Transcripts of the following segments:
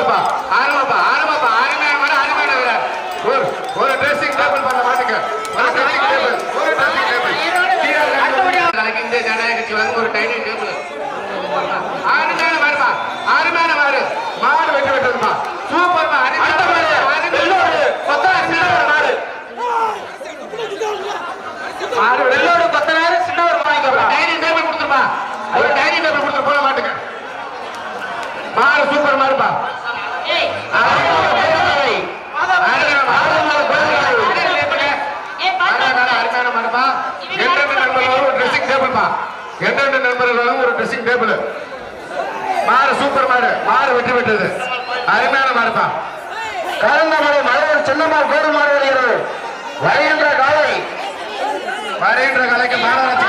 சூப்பர்ப்பா ஆரம்பப்பா ஆரம்பப்பா அருமையான மாடு அருமையான வீரர் ஒரு ட்ரெஸ்ஸிங் டேபிள் பண்ண மாட்டுங்க ஒரு ட்ரெஸ்ஸிங் டேபிள் இந்திய ஜனநாயக கட்சி வந்து ஒரு டைனிங் டேபிள் அருமையான மாடுப்பா அருமையான மாடு மாடு வெற்றி பெற்றதுப்பா சூப்பர்ப்பா அருமையான மாடு மாடு வெள்ளோடு 10,000 சின்ன ஒரு டைனிங் டேபிள் கொடுத்துருப்பா ஒரு டைனிங் டேபிள் கொடுத்துரு போட மாட்டுங்க மாடு சூப்பர் மாடுப்பா ஒரு ட்ரெஸ்ஸிங் டேபிள் மாடு சூப்பர் மாடு மாடு வெற்றி பெற்றது அருமையான மாடுப்பா கலந்த மாடு மலையூர் சின்னம்மா கோடு மாடு வருகிறது வருகின்ற காலைக்கு மாநகராட்சி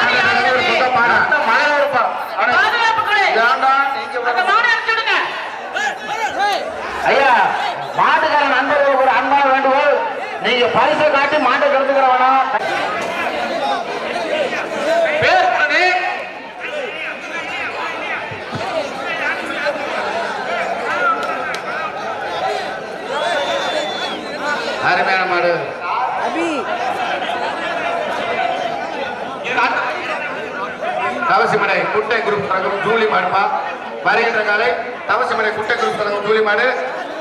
ஐயா மாட்டுக்கார நண்பர்கள் ஒரு அன்பான வேண்டுகோள் நீங்க பரிசை காட்டி மாட்டை கருத்துக்கிறவனா அருமையான மாடு தவசிமடை குட்டை குரூப் தரங்கும் ஜூலி மாடுப்பா வருகின்ற காலை தவசிமடை குட்டை குரூப் தரங்கும் ஜூலி மாடு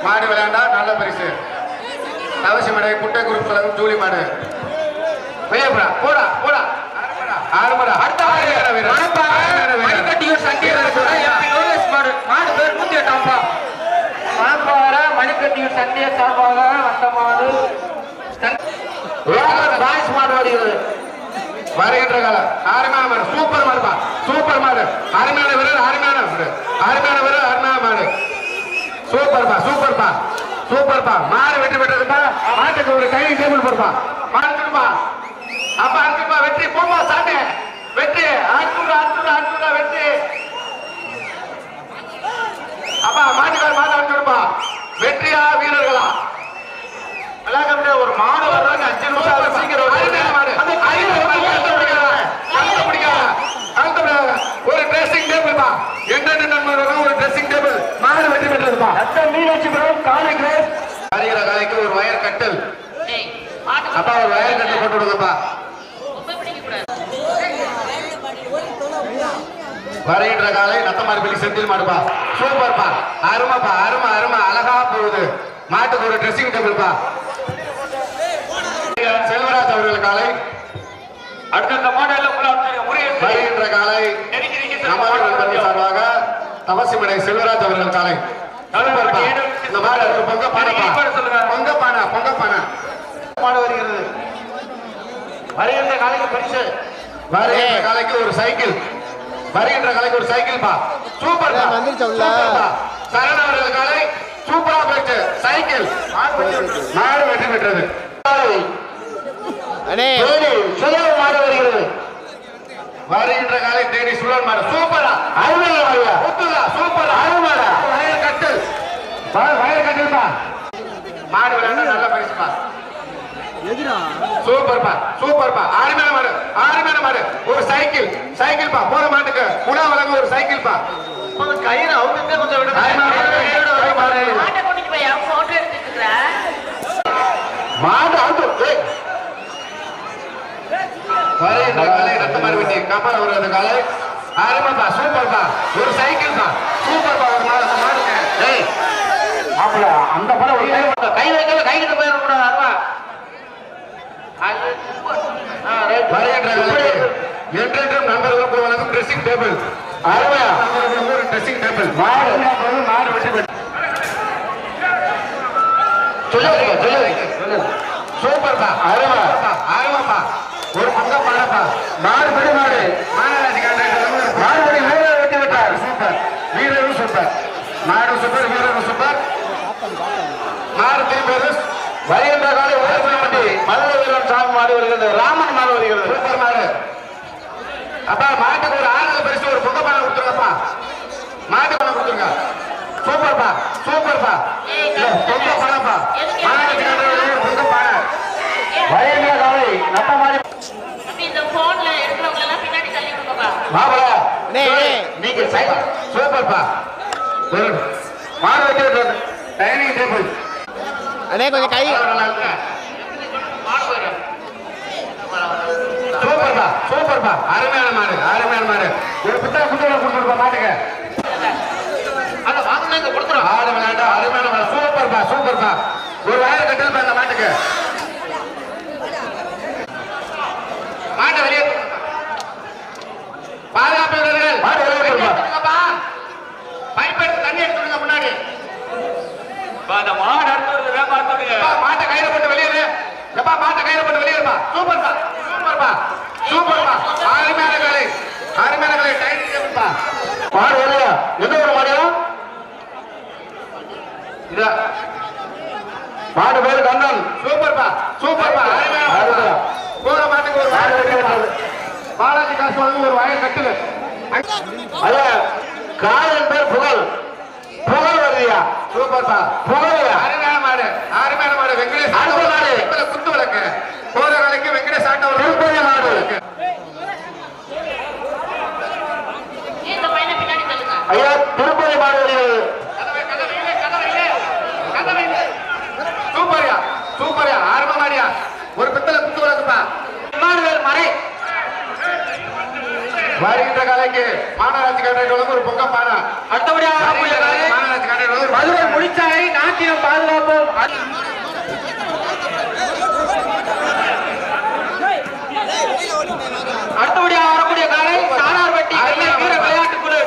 மாடு விளையாண்டா நல்ல பரிசு தவசிமடை குட்டை குரூப் தரங்கும் ஜூலி மாடு போடா போடா போடா ஆறுமடா அடுத்த மாடு பேர் 108 மணிக்கட்டியூர் சண்டிய சார்பாக வந்த மாடு மாடு வருகிறது வருகின்ற காலம் அருமையான மாடு சூப்பர் மாடுப்பா சூப்பர் மாடு அருமையான வீரர் அருமையான மாடு அருமையான வீரர் அருமையான மாடு சூப்பர்ப்பா சூப்பர்ப்பா சூப்பர்ப்பா மாடு வெற்றி பெற்றதுப்பா மாட்டுக்கு ஒரு கையில் டேபிள் போடுப்பா மாட்டுப்பா அப்ப அனுப்பா வெற்றி போமா சாமி வெற்றி 600 வெற்றி அப்பா மாட்டுக்கார மாடு அனுப்பிடுப்பா வெற்றியா வீரர்களா ஒரு மாடு வர்றாங்க 5 நிமிஷம் சீக்கிரம் ஒரு ட்ரெஸ்ஸிங் டேபிள் ஒரு ட்ரெஸ்ஸிங் டேபிள் மாடு வெற்றி பெற்றதுப்பா வருகிற காலைக்கு ஒரு வயர் கட்டல் அப்பா ஒரு வயர் கட்டல் போட்டு விடுங்கப்பா வருகின்ற காலை நத்தமாரிப்பள்ளி செந்தில் மாடுப்பா சூப்பர்ப்பா அருமைப்பா அருமை அழகா போகுது மாட்டுக்கு ஒரு ட்ரெஸ்ஸிங் டேபிள்ப்பா செல்வராஜ் அவர்கள் காலை அடுத்த வருகின்ற காலை சார்பாக தவசிமடை செல்வராஜ் அவர்கள் காலை இந்த மாடு பொங்க பானை மாடு வருகிறது வருகின்ற காலைக்கு பரிசு வருகின்ற காலைக்கு ஒரு சைக்கிள் வருகின்ற காலைக்கு ஒரு சைக்கிள் பா சூப்பர் சரண் அவர்கள் காலை சூப்பரா போயிட்டு சைக்கிள் மாடு வெற்றி பெற்றது மாடு வருகிறது வருகின்ற காலை தேடி சுழல் மாடு சூப்பரா சூப்பர் வயர் கட்டல் பா மாடு விளையாட நல்ல பரிசுப்பா சூப்பர்ப்பா அருமையான மாடு ஒரு சைக்கிள் பா போற மாட்டுக்கு உணா வழங்க ஒரு சைக்கிள் பா கயிறு அவங்க கொஞ்சம் மாடு அவுத்து வருகின்ற காலை ரத்தமாரி வெட்டி கமல் அவரது காலை அருமைப்பா சூப்பர்ப்பா ஒரு சைக்கிள் பா சூப்பர்ப்பா ஒரு மாடு அந்த மாடுங்க அப்பல அந்த படம் ஒரு கை வைக்கல கை கிட்ட போயிடக்கூடாது அருவா என்றென்றும் நண்பர்களுக்கு வழங்கும் ட்ரெஸ்ஸிங் டேபிள் அருமையா ஒரு ட்ரெஸ்ஸிங் டேபிள் மாடு வெற்றி பெற்று சொல்லுங்க சூப்பர்ப்பா அருமைப்பா ஒரு பங்க பாடப்பா மாடு பெரிய மாடு மாநகராட்சி மாடு வீரர் வெட்டி விட்டார் சூப்பர் வீரரும் சூப்பர் மாடு சூப்பர் வீரரும் சூப்பர் மாடு திரும்பி வருகின்ற காலை மதுரை வீரன் சாமி மாடு வருகிறது ராமன் மாடு வருகிறது சூப்பர் மாடு அப்பா மாட்டுக்கு ஒரு ஆறுதல் பரிசு ஒரு பொங்க பானை கொடுத்துருங்கப்பா மாட்டு பானை கொடுத்துருங்க சூப்பர்ப்பா பொங்க பானைப்பா மாநகராட்சி பொங்க பானை வருகின்ற காலை நட்ட மாடி நீங்க சூப்பர்ப்பா மாடு வெட்டி டைனிங் டேபிள் அண்ணே கொஞ்சம் கை சூப்பர்பா சூப்பர்பா அருமையான மாடு அருமையான மாடு ஒரு பித்தளை குட்டியோட கொடுத்துருப்பா மாட்டுங்க அதை வாங்கினாங்க கொடுத்துரும் ஆடு விளையாண்டா அருமையான மாடு சூப்பர்பா சூப்பர்பா ஒரு வயல் கட்டிருப்பா அந்த மாட்டுக்கு மாட்டை வெளியே பாதுகாப்பு வீரர்கள் மாடு வெளியே கொடுப்பா பைப் தண்ணி எடுத்துடுங்க முன்னாடி அந்த மாடு அடுத்து பார்த்துடுங்க மாட்டை கையில போட்டு வெளியே எப்பா மாட்டை கையில போட்டு வெளியேப்பா சூப்பர்பா சூப்பர்பா சூப்பர்பா அருமையான வேலை டைம் டேபிள்பா மாடு வெளியா எந்த ஒரு மாடியா இத மாடு பேரு கண்ணன் சூப்பர்பா சூப்பர்பா அருமையான போற மாட்டுக்கு ஒரு வயல் கட்டுது பாலாஜி காசு வாங்கி ஒரு வயல் கட்டுது அத காதல் பேர் புகழ் புகழ் வருதியா சூப்பர்பா புகழ் அருமையான மாடு வெங்கடேஷ் மாடு குத்து விளக்கு போற வேலைக்கு வெங்கடேஷ் ஆட்டவர் மாடு ஐயா திருப்பதி மாடு சூப்பர்யா சூப்பர்யா ஆரம்ப மாடியா ஒரு பித்தளை குத்து விளக்குப்பா மாடுவேல் மறை வருகின்ற காலைக்கு மாநகராட்சி கட்டளைக்கு ஒரு பொங்க பானை அடுத்தபடியாக மாநகராட்சி கட்டளை மதுரை முடிச்சாலை நாட்டியம் பாதுகாப்போம் அடுத்தபடியாக வரக்கூடிய காலை சாணார்பட்டி வீர விளையாட்டு குழு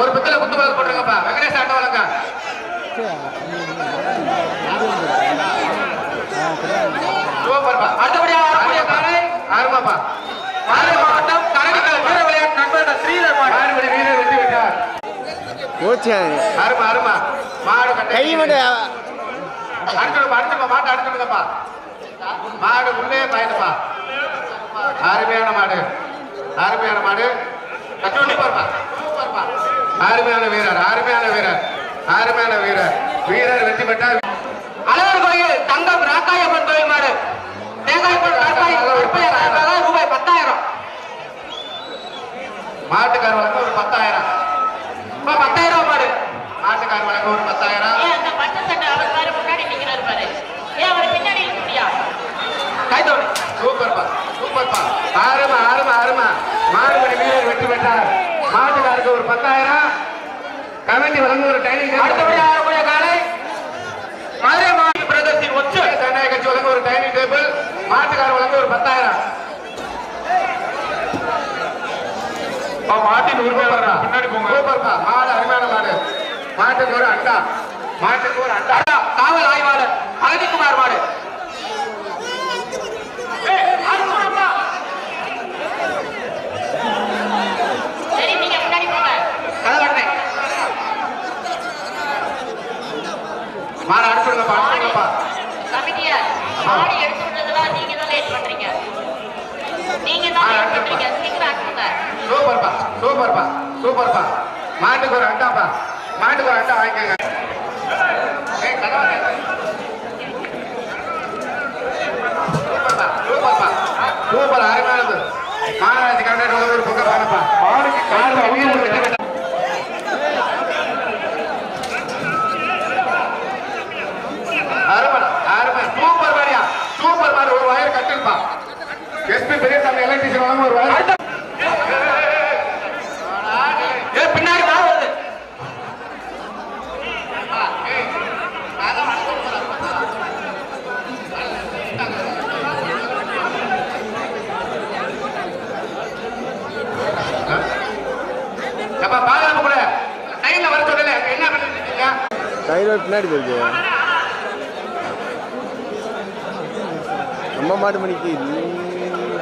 ஒரு பித்தளை குத்து விளக்கு போட்டுருங்கப்பா வெங்கடேஷ் ஆட்ட வழங்க சூப்பர்பா அடுத்தபடியாக வரக்கூடிய காலை ஆரம்பப்பா மாவட்டம் கரடிக்கல் வீர விளையாட்டு நண்பர் ஸ்ரீதர் மாடு வீரர் வெற்றி பெற்றார் அருமா மாடு கை மட்டும் அடுத்துப்பா மாட்டு அடுத்துப்பா மாடு உள்ளே பயணப்பா அருமையான மாடு அருமையான வீரர் வெற்றி பெற்றார் அழகர் கோயில் தங்கம் ராக்காயம்மன் கோயில் மாடு ரூபாய் 10,000 மாட்டுக்கார் வழங்க ஒரு 10,000 10,000 மாடு மாட்டுக்கார் வழங்க ஒரு 10,000 சூப்பர்பா அருமா மாடுபடி வீரர் வெற்றி பெற்றார் மாட்டுக்காருக்கு ஒரு 10,000 கமிட்டி வழங்க ஒரு டைனிங் அடுத்தபடியாக காலை மதுரை மாவட்ட பிரதர்ஷின் ஒற்று ஜனநாயக கட்சி வழங்க ஒரு டைனிங் டேபிள் மாட்டுக்காரர் வழங்க ஒரு 10,000 மாட்டின் உரிமையாளர் பின்னாடி போங்க சூப்பர்பா மாடு அருமையான மாட்டுக்கு ஒரு அண்டா காவல் ஆய்வாளர் அழகிக்குமார் மாடு மாடு அடுத்துங்கப்பா கமிட்டியார் மாடு எடுத்து விட்டதெல்லாம் நீங்க தான் லேட் பண்றீங்க சீக்கிரம் ஆக்குங்க சூப்பர்பா மாட்டுக்கு ஒரு அண்டா வாங்கிக்கங்க சூப்பர் அருமையானது மாநகராட்சி கண்டக்டர் ஒரு பொங்க பாருப்பா மாடுக்கு அருமை சூப்பர் மாடு ஒரு வயர் கட்டிருப்பா எஸ்பி பெரியசாமி எலக்ட்ரிஷியன் வழங்க ஒரு வயர் பின்னாடி வருது பாதுகாப்பு கூட டைம்ல வர சொல்லல என்ன பண்ணிட்டு இருக்கீங்க கையில் பின்னாடி போயிருக்கு நம்ம மாட்டு மணிக்கு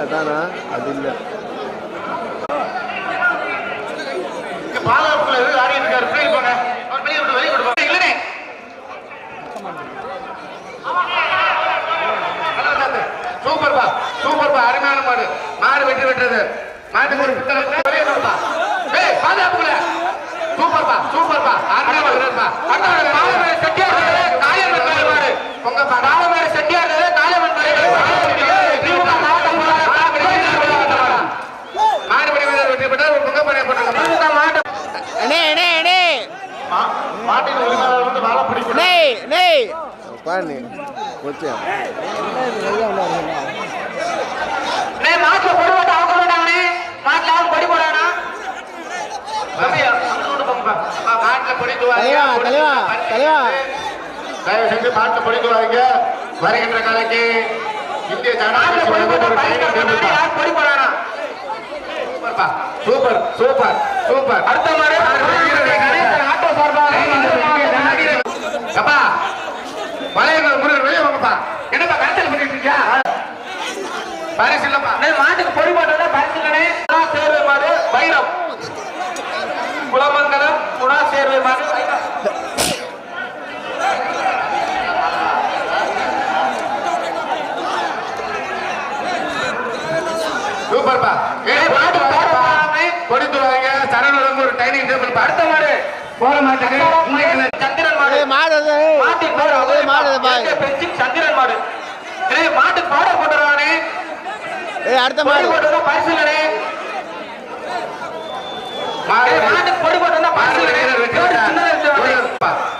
அதானா அது இல்லை பாதுகாப்புக்குள்ள ஆடி இருக்காரு பின்னாடி போங்க அவர் வெளியே விட்டு வெளியே கொடுப்பாங்க இல்லனே சூப்பர்பா அருமையான மாடு வெற்றி பெற்றது மாட்டுக்கு ஒரு பித்தளை வெளியே கொடுப்பா ஏய் பாதுகாப்புக்குள்ள சூப்பர்பா அருமையான வீரர்பா காலமேல செட்டியார் காயமன் மாடு பொங்கப்பா காலமேல செட்டியார் காயமன் மாடு வீரர் வெற்றி பெற்றார் ஒரு பொங்க பண்ண போட்டாங்க அண்ணே மாட்டின் உரிமையாளர் வந்து வாழ பிடிக்கணும். பாரு போச்சியா மாட்டுல பொடி போட்டு அவங்க போட்டாங்கண்ணே. மாட்டுல அவங்க பொடி போடானா மாட்டில் பிடிக்குவாங்க. தயவு செஞ்சு மாட்டில் பிடிக்குவாங்க. வருகின்ற காலைக்கு இந்திய ஜனநாயக பொடி போடானா. Super super super. அடுத்த மாதிரி ஆட்டோ சார்பாக அப்பா மலையர்கள் முருகன் வெளியே வாங்கப்பா. என்னப்பா கரைச்சல் பண்ணிட்டு இருக்கியா? பரிசு இல்லப்பா. மாட்டுக்கு பொடி போட்டா பரிசுகளே. சேர்வை மாடு வைரம் குலமங்கலம் குணா சேர்வை மாடு வைரம். சூப்பர்ப்பா. கொடுத்துருவாங்க. சரணம் ஒரு டைனிங் டேபிள். அடுத்த மாடு போற மாட்டுக்கு சந்திரன் மாடு. மாட்டுக்கு சந்திரன் மாடு. மாட்டுக்கு பாடல் போட்டுருவானே. அடுத்த மாடு போட்டு பரிசுகளே. மாட்டுக்கு பொடி போட்டு பரிசுகளே.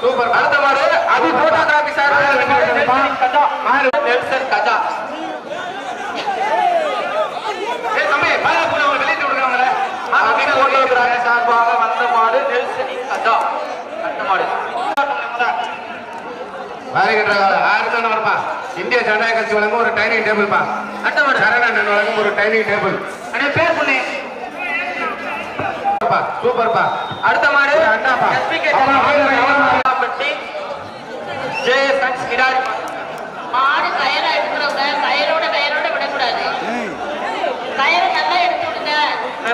சூப்பர். அடுத்த மாடு அபி போட்டோகிராபி சார் நெல்சன் கஜா. சார்பாக வந்த மாடு நெல்சனி கஜா. அடுத்த மாடு வருகின்ற ஆறுதான் வருப்பா. இந்திய ஜனநாயக கட்சி வழங்கும் ஒரு டைனிங் டேபிள் பா. அடுத்த மாடு சரணன் வழங்கும் ஒரு டைனிங் டேபிள். பேர் பண்ணி சூப்பர்ப்பா. அடுத்த மாடு அண்டாப்பா. ஜேஎஸ்எக்ஸ் கிடாரி மாடு கயிறா எடுக்கிறவங்க கயிறோட விடக்கூடாது. கயிறு நல்லா எடுத்து விடுங்க.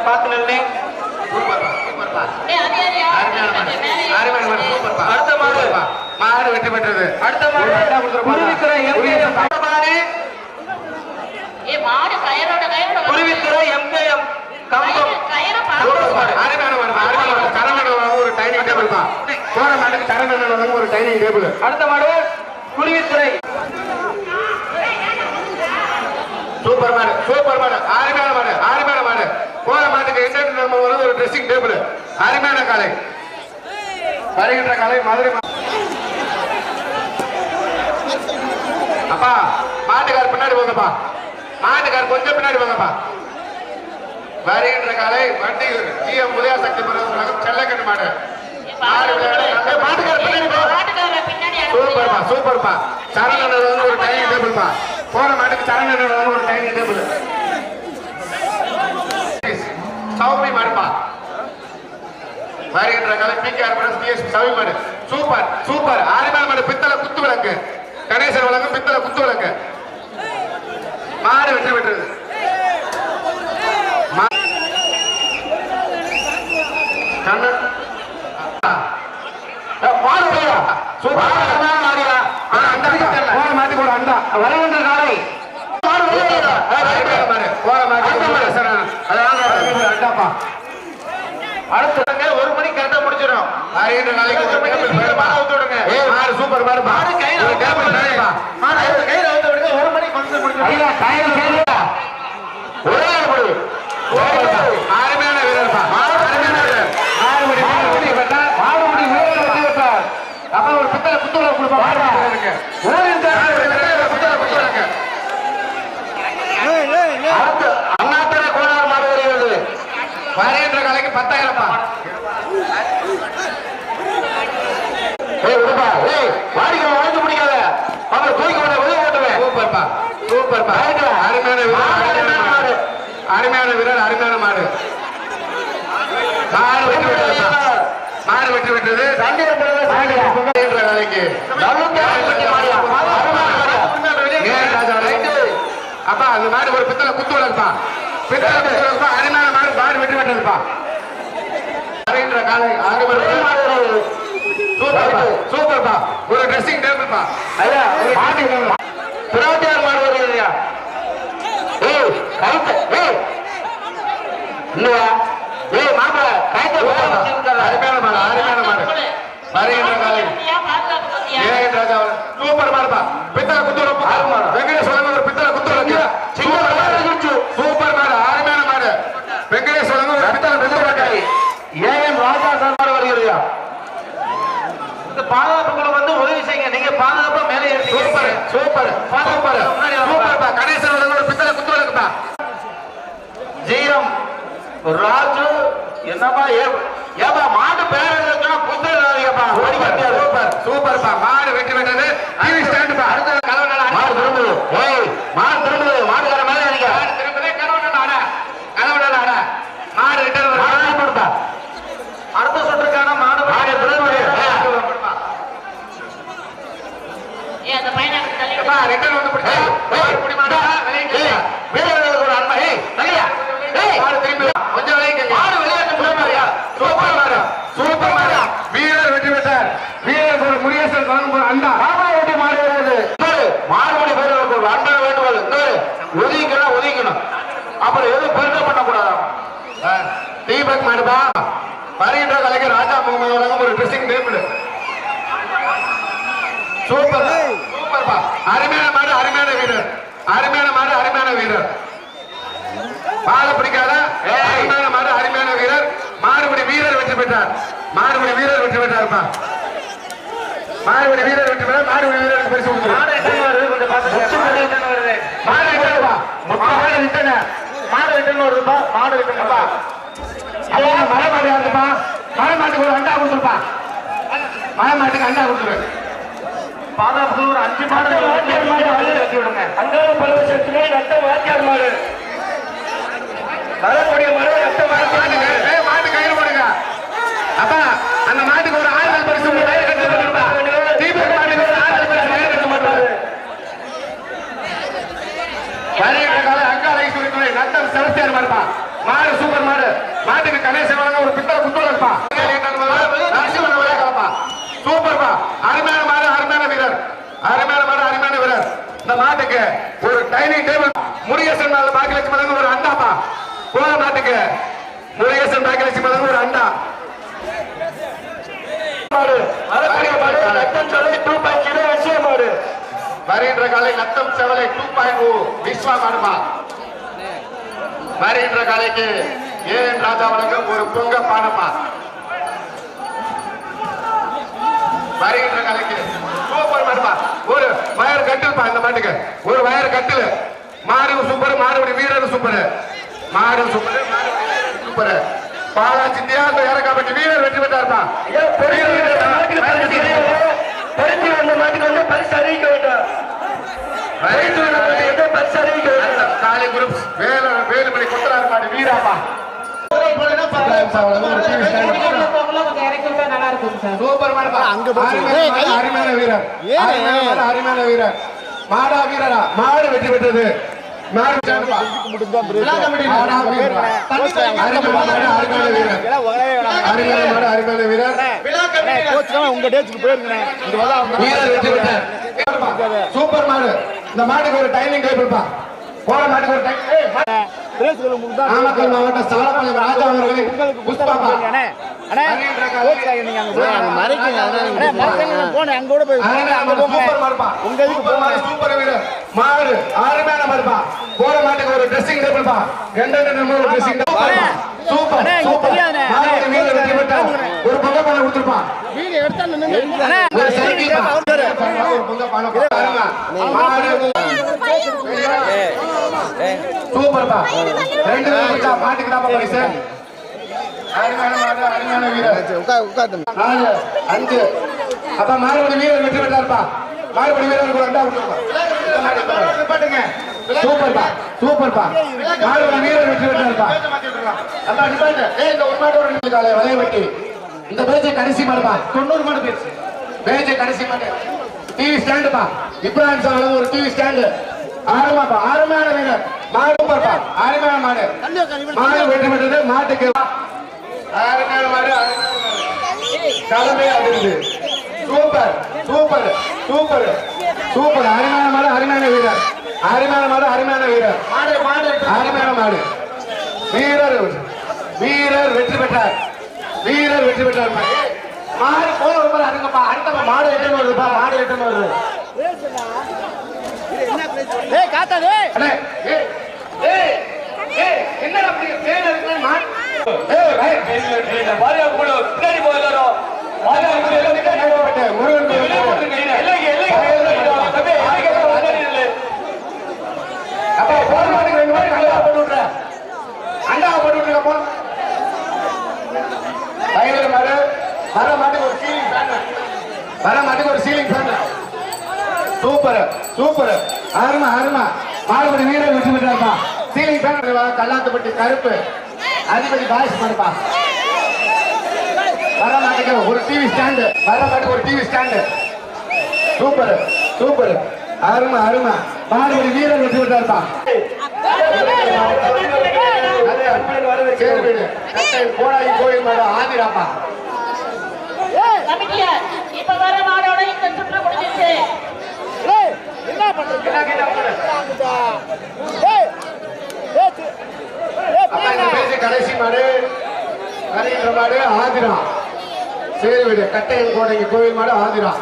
பார்த்து நின்று. அடுத்த மாடு மாடு வெற்றி பெற்றது. அடுத்த மாடு மாடு கயிறோட குருவித்துறை எம்கேஎம் கம்பம் கயிறு ஒரு டைனிங் டேபிள் தான். போற மாட்டுக்கு சரணன் ஒரு டைனிங் டேபிள். அடுத்த மாடு குருவித்துறை சூப்பர் மாடு சூப்பர் மாடு. அருமையான மாடு. போற மாட்டுக்கு என்டர்டைன்மெண்ட் ஒரு ட்ரெஸ்ஸிங் டேபிள். அருமையான காலை. வருகின்ற காலை மதுரை. அப்பா மாட்டுக்கார் பின்னாடி போங்கப்பா. மாட்டுக்கார் கொஞ்சம் பின்னாடி போங்கப்பா. வருகின்ற காலை வண்டி ஜிஎம் உதயா சக்தி பருவம் செல்லக்கட்டு மாடு. மாட்டுக்கார் பின்னாடி போ. சூப்பர்ப்பா சூப்பர்ப்பா. சரணன் ஒரு டைனிங் டேபிள் பா. போற மாட்டுக்கு சரணன் ஒரு டைனிங் டேபிள். சௌமி மாடுப்பா. வருகின்ற காலை பிகேஆர் பிஎஸ் சௌமி மாடு. Super super. ஆறுமான மாடு. பித்தளை குத்து விளக்கு. கணேசன் வழங்கும் பித்தளை குத்து விளக்கு. மாடு வெற்றி பெற்றது. வருகின்ற காலை அடுத்த ஒரு மணி கரெக்டா முடிச்சிடும். சூப்பர் மாடு. ஒரு மணி கொஞ்சம் முடிச்சிடும். அருமையான வீரர்ப்பா. அப்ப ஒரு பித்தளை குத்துவலை கொடுப்பாங்க. அண்ணாத்தர கோளாறு மாடு வருகிறது. வருகின்ற காலைக்கு 10,000 வாடிக்கை வாழ்ந்து முடிக்காத. அவரை தூக்கி வெளியே ஓட்டுவேன். சூப்பர்ப்பா சூப்பர்ப்பா. அருமையான வீரர். அருமையான வீரர். அருமையான மாடு. மாடு வெற்றி பெற்றது. மாடு வெற்றி பெற்றது. வேலைக்கு அப்பா அந்த மாடு ஒரு பித்தளை குத்து வளர்ப்பா. பித்தளை குத்து வளர்ப்பா. அருமையான மாடு. மாடு வெற்றி பெற்றதுப்பா. காலை சூப்பர்ப்பா. ஒரு ட்ரெஸ்ஸிங் டேபிள்ப்பா. பிராட்டியார் மாடு வருகிறா. அருமையான மாடு. அருமையான மாடு. வருகின்ற காலை சூப்பர் மாடுப்பா. பித்தளை குத்து வளர்ப்பு. வெங்கடேஷ் ஒரு பித்தளை குத்து வளர்க்கு. சூப்பர் மாடு. அருமையான மாடு. வெங்கடேஷ் ஒரு பித்தளை குத்து வளர்க்காய். ஏஎம் ராஜா சார் மாடு வருகிறா. சூப்பர் சூப்பர் சூப்பர் சூப்பர்ப்பா கணேசன் ஒரு பித்தளை குத்து இருக்குப்பா ஜிஎம் ராஜு என்னப்பா ஏப்பா மாடு பேர் எழுதுனா புத்தகப்பா சூப்பர் சூப்பர்ப்பா மாடு வெட்டி விட்டது டிவி ஸ்டாண்டுப்பா அடுத்த கலவனால மாடு திரும்புது மாடு திரும்புது மாடுகார மேல அடிக்க மாடு திரும்புதே கலவனால ஆட மாடு ரிட்டர்ன் மாடு போடுப்பா அடுத்த சுற்றுக்கான மாடு திரும்புது ஏ அந்த பையனை தள்ளி அப்பா ரிட்டர்ன் வந்து பிடிச்சா புடி மாடா வெளிய வீரர்களுக்கு ஒரு அன்பை தலியா மாடு திரும்பி கொஞ்சம் வெளிய மாடு வெளிய முடியாமையா சூப்பர் மாடு சூப்பர் மாடு வீரர் வெற்றி பெற்றார் வீரர் ஒரு முருகேசன் வாங்க அண்டா ராமா வெட்டி மாடு வருது மாடுபடி வீரர்களுக்கு ஒரு அன்பை வேண்டுவது ஒதுக்கணும் அப்புறம் எதுவும் பெருமை பண்ணக்கூடாது தீபக் மாடுபா வருகின்ற கலைஞர் ராஜா முகமது வழங்கும் ஒரு ட்ரெஸ்ஸிங் டேபிள் சூப்பர் சூப்பர்ப்பா அருமையான மாடு அருமையான வீரர் மாடு பிடிக்காத அருமையான மாடு அருமையான வீரர் மாடுபடி வீரர் வெற்றி பெற்றார் மாடுபடி வீரர் வெற்றி பெற்றார்ப்பா மாடுபடி வீரர் வெற்றி பெற்றார் மாடுபடி வீரருக்கு பரிசு கொடுத்துருவோம் மலை மாடு யாருப்பா மலை மாட்டுக்கு ஒரு அண்டா கொடுத்துருப்பா மலை மாட்டுக்கு அண்டா கொடுத்துரு பாதாபுரம் ஒரு 5 மாடு வெட்டி விடுங்க அங்காள பலவசத்துமே ரத்த வாத்தியார் மாடு வரக்கூடிய மாடு ரத்த மாட்டு கையில் போடுங்க அப்பா அந்த மாட்டுக்கு ஒரு ஆறுதல் பரிசு தீபக் மாட்டுக்கு ஒரு ஆறுதல் பரிசு வயல் கட்ட மாட்டாரு வருகின்ற கால அங்காள ஈஸ்வரி நத்தம் செவஸ்தியார் மாடுப்பா மாடு சூப்பர் மாடு மாட்டுக்கு கணேசன் வழங்க ஒரு பித்தளை குத்தோல இருப்பா நரசிம்மன் வரைய கலப்பா சூப்பர்ப்பா அருமையான மாடு அருமையான வீரர் இந்த மாட்டுக்கு ஒரு டைனிங் டேபிள் முருகேசன் பாக்கியலட்சுமி மதங்க ஒரு அண்டாப்பா போன மாட்டுக்கு முருகேசன் பாக்கியலட்சுமி மதங்க ஒரு அண்டா வருகின்ற காலை நத்தம் செவலை 2.0 விஸ்வா மாடுமா வருகின்ற காலைக்கு ஏஎன் ராஜா வழங்கும் ஒரு பொங்க பானப்பா வருகின்ற காலைக்கு சூப்பர் மாடுப்பா ஒரு வயர் கட்டில்ப்பா இந்த மாட்டுக்கு ஒரு வயர் கட்டில் மாடு சூப்பர் மாடுபடி வீரர் சூப்பர் மாடு சூப்பர் பாலா சித்தியா அந்த இறக்காப்பட்டி வீரர் வெற்றி பெற்றார்ப்பா பரிசு அறிவிக்க வேண்டும் காலி குரூப் வேலுமணி கொத்தனார் மாடு வீராப்பா சூப்பர் அருமையான வீரர் அருமையான வீரர் மாடா வீரரா மாடு வெற்றி பெற்றது உங்க டேச்சுக்கு போயிருக்கேன் சூப்பர் மாடு இந்த மாட்டுக்கு ஒரு டைனிங் டேபிள்ப்பா போன மாட்டுக்கு ஒரு நாமக்கல் மாவட்ட சாலப்பாளையம் ராஜா அவர்கள் புஷ்பாப்பா சூப்பர் வீரர் மாடு அருமையான மாடுப்பா போன மாட்டுக்கு ஒரு ட்ரெஸ்ஸிங் டேபிள்ப்பா 2 ட்ரெஸ்ஸிங் சூப்பர் சூப்பர் ஒரு பொங்க பானை கொடுத்துருப்பான் சூப்பர்ப்பா 2 மாட்டுக்கு தான் பரிசு அருமையான வீரர் 4 5 அப்ப மாறுபடி வீரர் வெற்றி பெற்றார்ப்பா மாறுபடி வீரருக்கு ஒரு அண்டா சூப்பர்ப்பா சூப்பர்ப்பா மாறுபடி வீரர் வெற்றி பெற்றார்ப்பா அப்ப நிப்பாட்டு இந்த ஒரு மாட்டோட காலை வலைய வெட்டி இந்த பேஜை கடைசி மாடுப்பா 90 மாடு பேச்சு பேஜை கடைசி மாடு டிவி ஸ்டாண்டுப்பா இப்ராஹிம் சார் ஒரு டிவி ஸ்டாண்டு ஆரமாப்பா அருமையான வீரர் மாடு சூப்பர்ப்பா அருமையான மாடு மாடு வெற்றி பெற்றது மாட்டுக்கு அருமையான மாடு தலைமையா இருந்து சூப்பர் சூப்பர் சூப்பர் சூப்பர் அருமையான மாடு அருமையான வீரர் அருமையான மாடு அருமையான வீரர் அருமையான மாடு வீரர் வெற்றி பெற்றார் வீரர் வெற்றி பெற்றார் மாடு போன ஒரு அருங்கப்பா அடுத்த மாடு எட்டுன்னு வருதுப்பா மாடு எட்டுன்னு வருது என்னடா முருகன் வர மாட்டுக்கு ஒரு சீலிங் ஃபேன், வர மாட்டுக்கு ஒரு சீலிங் ஃபேன். சூப்பர் சூப்பர், அருமா அருமா. மாடுபடி வீரர் வெற்றி பெற்றாருப்பா. சீலிங் ஃபேன் கல்லாத்துப்பட்டி கருப்பு அதிபதி பாய்ஸ் மாடுப்பா. வர மாட்டுக்கு ஒரு டிவி ஸ்டாண்டு, வர மாட்டுக்கு ஒரு டிவி ஸ்டாண்டு. சூப்பர் சூப்பர், அருமா அருமா. மாடுபடி வீரர் வெற்றி பெற்றாருப்பா. கோடாயி கோயில் மாடு ஆதிராப்பா. கமிட்டியார், இப்ப வர மாடோட இந்த சுற்று முடிஞ்சிருச்சு. கடைசி மாடு கரையின்ற மாடு ஆதிரா. சரி வீடு கட்டையன் கோடைக்கு கோயில் மாடு ஆதிரா.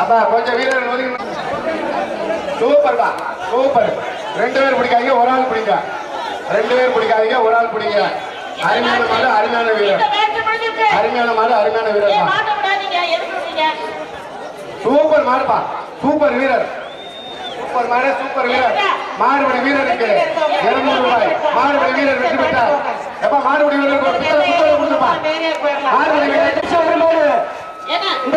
அப்பா கொஞ்சம் வீரர்கள் ஒதுங்க. சூப்பர்டா சூப்பர். 2 பேர் பிடிக்காதீங்க, ஒரு ஆள் பிடிங்க. 2 பேர் பிடிக்காதீங்க, ஒரு ஆள் பிடிங்க. அருமையான மாடு, அருமையான வீரர். இந்த மேட்ச் முடிஞ்சிருச்சு. அருமையான மாடு, அருமையான வீரர் ஏன் தான். மாட்ட விடாதீங்க, எதுக்கு விடுறீங்க? சூப்பர் மாடுப்பா, சூப்பர் வீரர். சூப்பர் மாடு, சூப்பர் வீரர். மாடுபடி வீரருக்கு 200 ரூபாய். மாடுபடி வீரர் வெற்றி பெற்றார். எப்ப மாடுபடி வீரருக்கு ஒரு புத்தகம் கொடுத்துப்பா. மாடுபடி வீரர் என்ன? இந்த